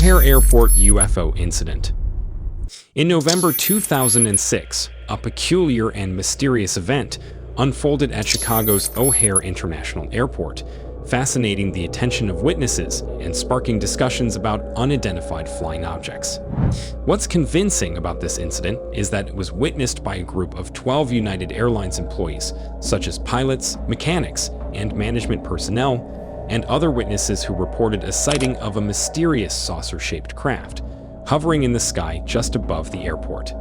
O'Hare Airport UFO Incident. In November 2006, a peculiar and mysterious event unfolded at Chicago's O'Hare International Airport, fascinating the attention of witnesses and sparking discussions about unidentified flying objects. What's convincing about this incident is that it was witnessed by a group of 12 United Airlines employees, such as pilots, mechanics, and management personnel, and other witnesses who reported a sighting of a mysterious saucer-shaped craft hovering in the sky just above the airport.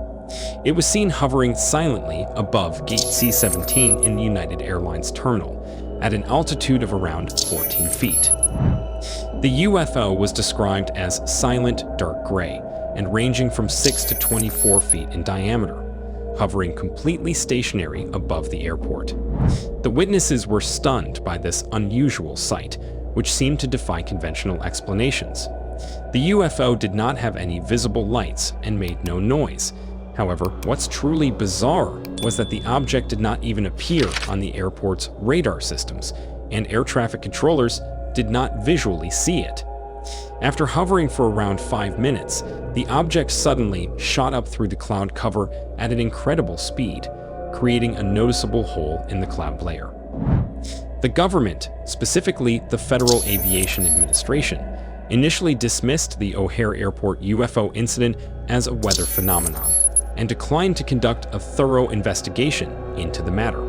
It was seen hovering silently above Gate C-17 in the United Airlines terminal, at an altitude of around 14 feet. The UFO was described as silent dark gray and ranging from 6 to 24 feet in diameter, hovering completely stationary above the airport. The witnesses were stunned by this unusual sight, which seemed to defy conventional explanations. The UFO did not have any visible lights and made no noise. However, what's truly bizarre was that the object did not even appear on the airport's radar systems, and air traffic controllers did not visually see it. After hovering for around 5 minutes, the object suddenly shot up through the cloud cover at an incredible speed, creating a noticeable hole in the cloud layer. The government, specifically the Federal Aviation Administration, initially dismissed the O'Hare Airport UFO incident as a weather phenomenon, and declined to conduct a thorough investigation into the matter.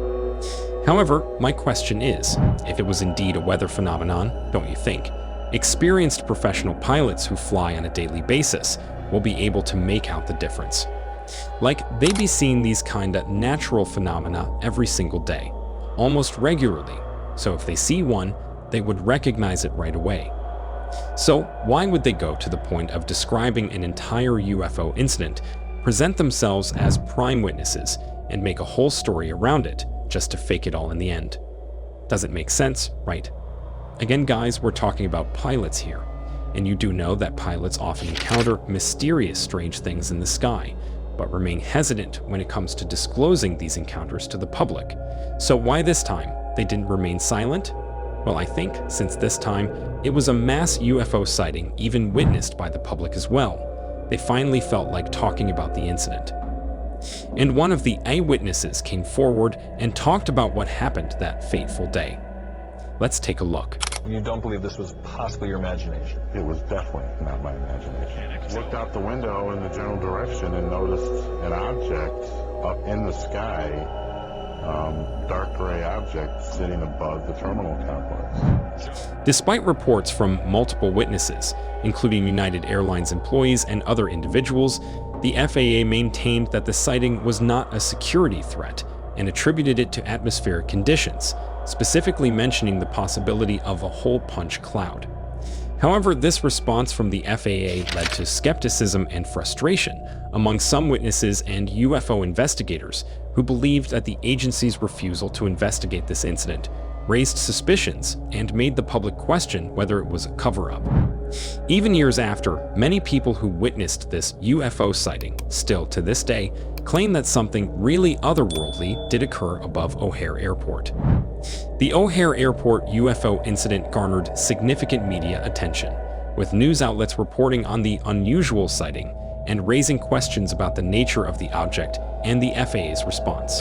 However, my question is, if it was indeed a weather phenomenon, don't you think experienced professional pilots who fly on a daily basis will be able to make out the difference? Like, they be seeing these kinda natural phenomena every single day, almost regularly, so if they see one, they would recognize it right away. So why would they go to the point of describing an entire UFO incident, present themselves as prime witnesses, and make a whole story around it just to fake it all in the end? Doesn't make sense, right? Again, guys, we're talking about pilots here, and you do know that pilots often encounter mysterious, strange things in the sky, but remain hesitant when it comes to disclosing these encounters to the public. So why this time they didn't remain silent? Well, I think since this time it was a mass UFO sighting, even witnessed by the public as well, they finally felt like talking about the incident. And one of the eyewitnesses came forward and talked about what happened that fateful day. Let's take a look. You don't believe this was possibly your imagination? It was definitely not my imagination. Looked out the window in the general direction and noticed an object up in the sky, dark gray object sitting above the terminal complex. Despite reports from multiple witnesses, including United Airlines employees and other individuals, the FAA maintained that the sighting was not a security threat and attributed it to atmospheric conditions, specifically mentioning the possibility of a hole punch cloud. However, this response from the FAA led to skepticism and frustration among some witnesses and UFO investigators who believed that the agency's refusal to investigate this incident raised suspicions and made the public question whether it was a cover-up. Even years after, many people who witnessed this UFO sighting still to this day claim that something really otherworldly did occur above O'Hare Airport. The O'Hare Airport UFO incident garnered significant media attention, with news outlets reporting on the unusual sighting and raising questions about the nature of the object and the FAA's response.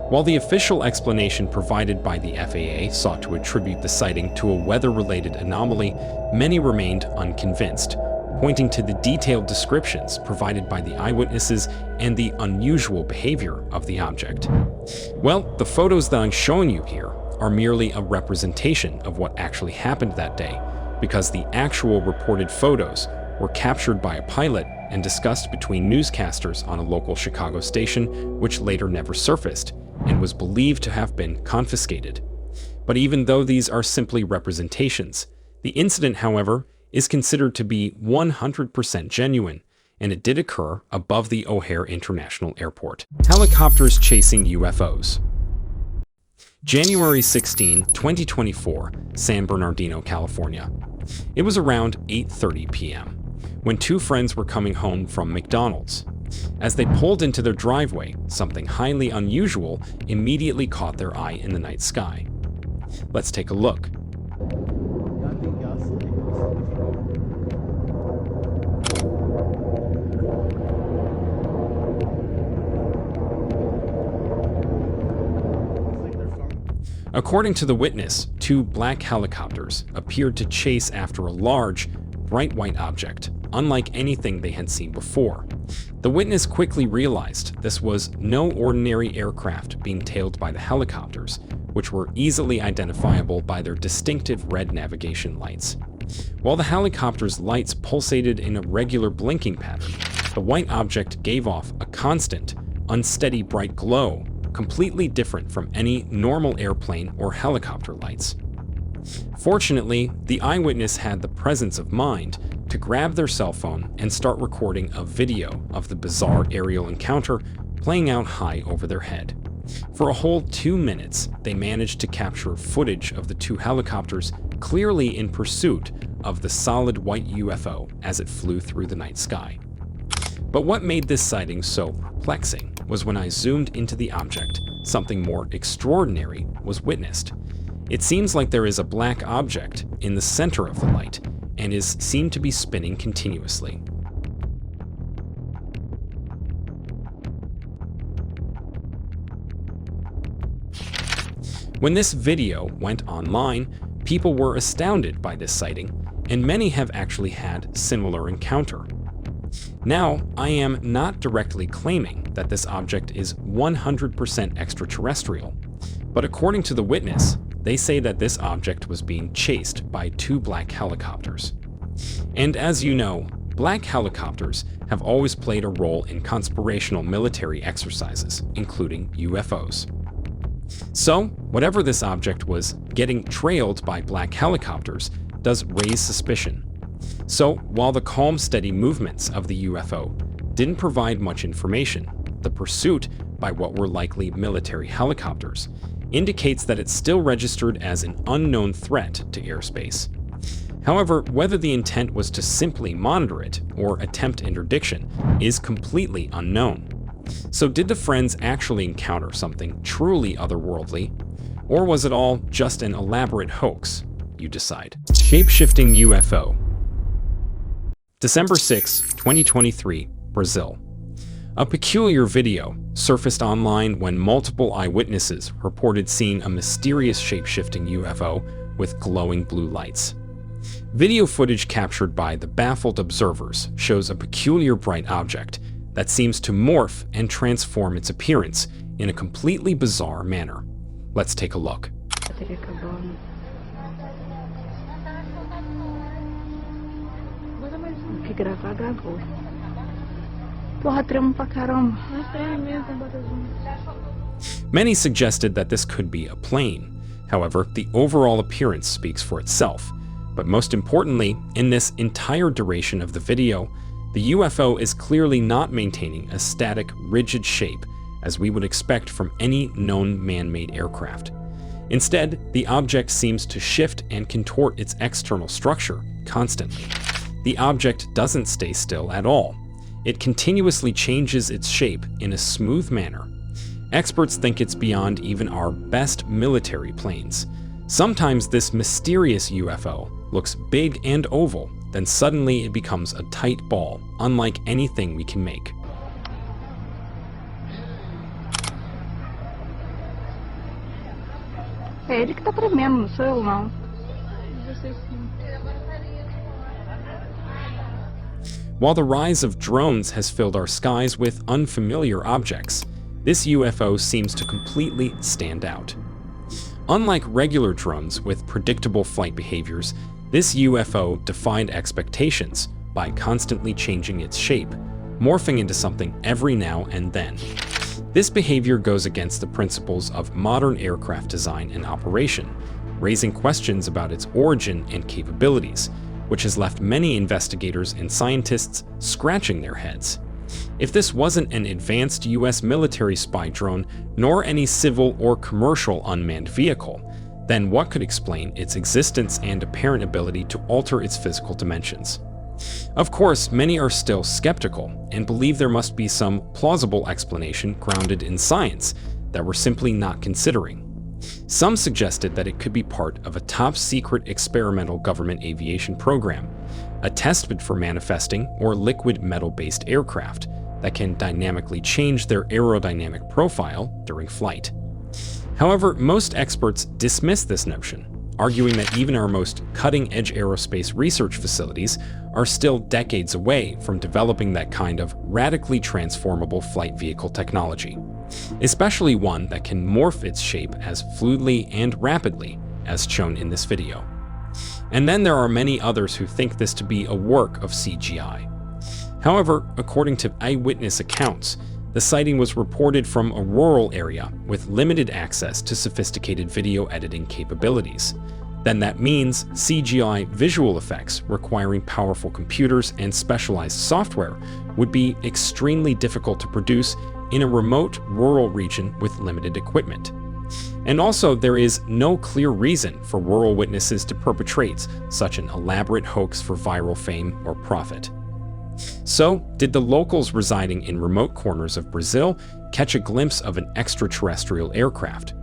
While the official explanation provided by the FAA sought to attribute the sighting to a weather-related anomaly, many remained unconvinced, pointing to the detailed descriptions provided by the eyewitnesses and the unusual behavior of the object. Well, the photos that I'm showing you here are merely a representation of what actually happened that day, because the actual reported photos were captured by a pilot and discussed between newscasters on a local Chicago station, which later never surfaced and was believed to have been confiscated. But even though these are simply representations, the incident, however, is considered to be 100% genuine, and it did occur above the O'Hare International Airport. Helicopters chasing UFOs. January 16, 2024, San Bernardino, California. It was around 8:30 p.m. when two friends were coming home from McDonald's. As they pulled into their driveway, something highly unusual immediately caught their eye in the night sky. Let's take a look. According to the witness, two black helicopters appeared to chase after a large, bright white object, unlike anything they had seen before. The witness quickly realized this was no ordinary aircraft being tailed by the helicopters, which were easily identifiable by their distinctive red navigation lights. While the helicopter's lights pulsated in a regular blinking pattern, the white object gave off a constant, unsteady bright glow, completely different from any normal airplane or helicopter lights. Fortunately, the eyewitness had the presence of mind to grab their cell phone and start recording a video of the bizarre aerial encounter playing out high over their head. For a whole 2 minutes, they managed to capture footage of the two helicopters clearly in pursuit of the solid white UFO as it flew through the night sky. But what made this sighting so perplexing was when I zoomed into the object, something more extraordinary was witnessed. It seems like there is a black object in the center of the light and is seen to be spinning continuously. When this video went online, people were astounded by this sighting, and many have actually had similar encounter. Now, I am not directly claiming that this object is 100% extraterrestrial, but according to the witness, they say that this object was being chased by two black helicopters. And as you know, black helicopters have always played a role in conspirational military exercises, including UFOs. So, whatever this object was, getting trailed by black helicopters does raise suspicion. So, while the calm, steady movements of the UFO didn't provide much information, the pursuit by what were likely military helicopters indicates that it's still registered as an unknown threat to airspace. However, whether the intent was to simply monitor it or attempt interdiction is completely unknown. So did the friends actually encounter something truly otherworldly? Or was it all just an elaborate hoax? You decide. Shape-shifting UFO. December 6, 2023, Brazil. A peculiar video surfaced online when multiple eyewitnesses reported seeing a mysterious shape-shifting UFO with glowing blue lights. Video footage captured by the baffled observers shows a peculiar bright object that seems to morph and transform its appearance in a completely bizarre manner. Let's take a look. Many suggested that this could be a plane. However, the overall appearance speaks for itself. But most importantly, in this entire duration of the video, the UFO is clearly not maintaining a static, rigid shape as we would expect from any known man-made aircraft. Instead, the object seems to shift and contort its external structure constantly. The object doesn't stay still at all. It continuously changes its shape in a smooth manner. Experts think it's beyond even our best military planes. Sometimes this mysterious UFO looks big and oval, then suddenly it becomes a tight ball, unlike anything we can make. É ele que tá tremendo, não sou eu não. While the rise of drones has filled our skies with unfamiliar objects, this UFO seems to completely stand out. Unlike regular drones with predictable flight behaviors, this UFO defied expectations by constantly changing its shape, morphing into something every now and then. This behavior goes against the principles of modern aircraft design and operation, raising questions about its origin and capabilities, which has left many investigators and scientists scratching their heads. If this wasn't an advanced US military spy drone, nor any civil or commercial unmanned vehicle, then what could explain its existence and apparent ability to alter its physical dimensions? Of course, many are still skeptical and believe there must be some plausible explanation grounded in science that we're simply not considering. Some suggested that it could be part of a top-secret experimental government aviation program, a testbed for manifesting or liquid metal-based aircraft that can dynamically change their aerodynamic profile during flight. However, most experts dismiss this notion, arguing that even our most cutting-edge aerospace research facilities are still decades away from developing that kind of radically transformable flight vehicle technology, especially one that can morph its shape as fluidly and rapidly as shown in this video. And then there are many others who think this to be a work of CGI. However, according to eyewitness accounts, the sighting was reported from a rural area with limited access to sophisticated video editing capabilities. Then that means CGI visual effects requiring powerful computers and specialized software would be extremely difficult to produce in a remote rural region with limited equipment. And also, there is no clear reason for rural witnesses to perpetrate such an elaborate hoax for viral fame or profit. So, did the locals residing in remote corners of Brazil catch a glimpse of an extraterrestrial aircraft?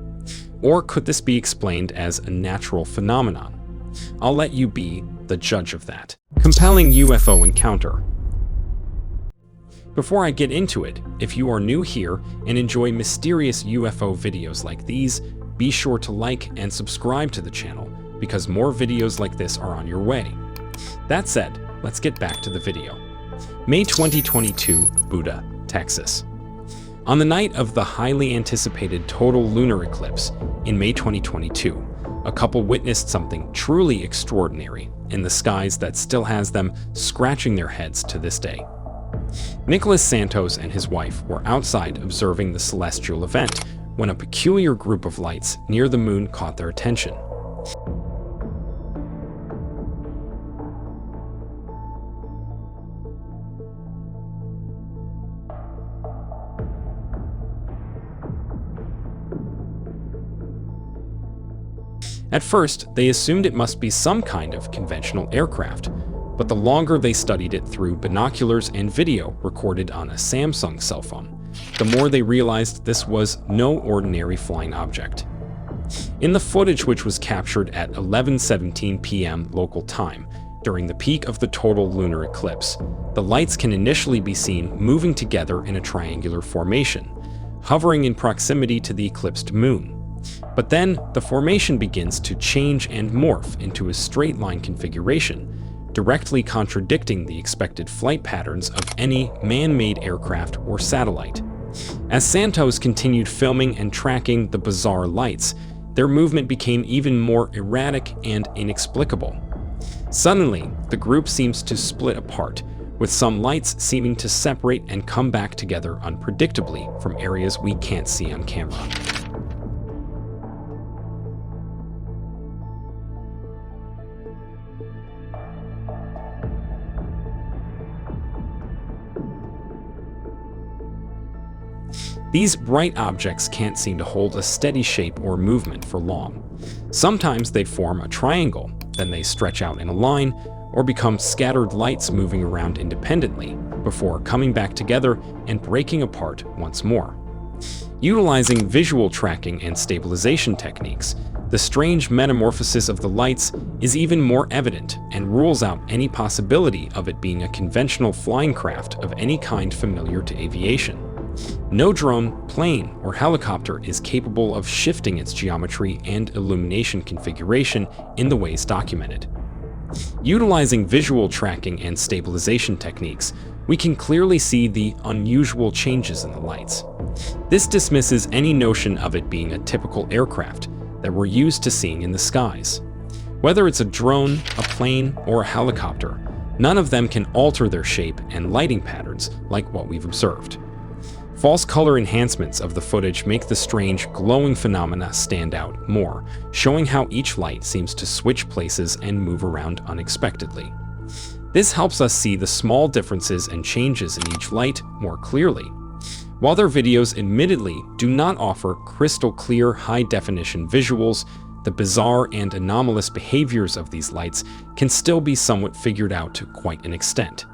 Or could this be explained as a natural phenomenon? I'll let you be the judge of that. Compelling UFO encounter. Before I get into it, if you are new here and enjoy mysterious UFO videos like these, be sure to like and subscribe to the channel because more videos like this are on your way. That said, let's get back to the video. May 2022, Buda, Texas. On the night of the highly anticipated total lunar eclipse in May 2022, a couple witnessed something truly extraordinary in the skies that still has them scratching their heads to this day. Nicholas Santos and his wife were outside observing the celestial event when a peculiar group of lights near the moon caught their attention. At first, they assumed it must be some kind of conventional aircraft, but the longer they studied it through binoculars and video recorded on a Samsung cell phone, the more they realized this was no ordinary flying object. In the footage, which was captured at 11:17 p.m. local time, during the peak of the total lunar eclipse, the lights can initially be seen moving together in a triangular formation, hovering in proximity to the eclipsed moon. But then, the formation begins to change and morph into a straight line configuration, directly contradicting the expected flight patterns of any man-made aircraft or satellite. As Santos continued filming and tracking the bizarre lights, their movement became even more erratic and inexplicable. Suddenly, the group seems to split apart, with some lights seeming to separate and come back together unpredictably from areas we can't see on camera. These bright objects can't seem to hold a steady shape or movement for long. Sometimes they form a triangle, then they stretch out in a line, or become scattered lights moving around independently, before coming back together and breaking apart once more. Utilizing visual tracking and stabilization techniques, the strange metamorphosis of the lights is even more evident and rules out any possibility of it being a conventional flying craft of any kind familiar to aviation. No drone, plane, or helicopter is capable of shifting its geometry and illumination configuration in the ways documented. Utilizing visual tracking and stabilization techniques, we can clearly see the unusual changes in the lights. This dismisses any notion of it being a typical aircraft that we're used to seeing in the skies. Whether it's a drone, a plane, or a helicopter, none of them can alter their shape and lighting patterns like what we've observed. False color enhancements of the footage make the strange glowing phenomena stand out more, showing how each light seems to switch places and move around unexpectedly. This helps us see the small differences and changes in each light more clearly. While their videos admittedly do not offer crystal clear, high-definition visuals, the bizarre and anomalous behaviors of these lights can still be somewhat figured out to quite an extent.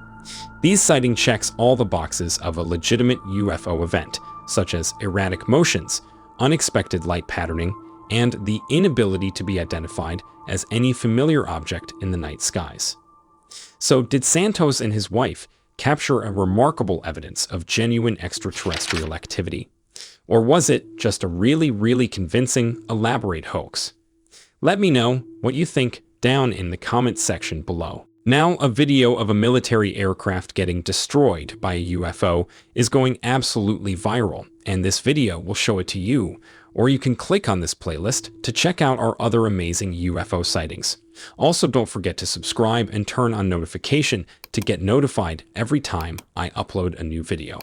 These sighting checks all the boxes of a legitimate UFO event, such as erratic motions, unexpected light patterning, and the inability to be identified as any familiar object in the night skies. So, did Santos and his wife capture a remarkable evidence of genuine extraterrestrial activity? Or was it just a really convincing, elaborate hoax? Let me know what you think down in the comments section below. Now, a video of a military aircraft getting destroyed by a UFO is going absolutely viral, and this video will show it to you, or you can click on this playlist to check out our other amazing UFO sightings. Also, don't forget to subscribe and turn on notification to get notified every time I upload a new video.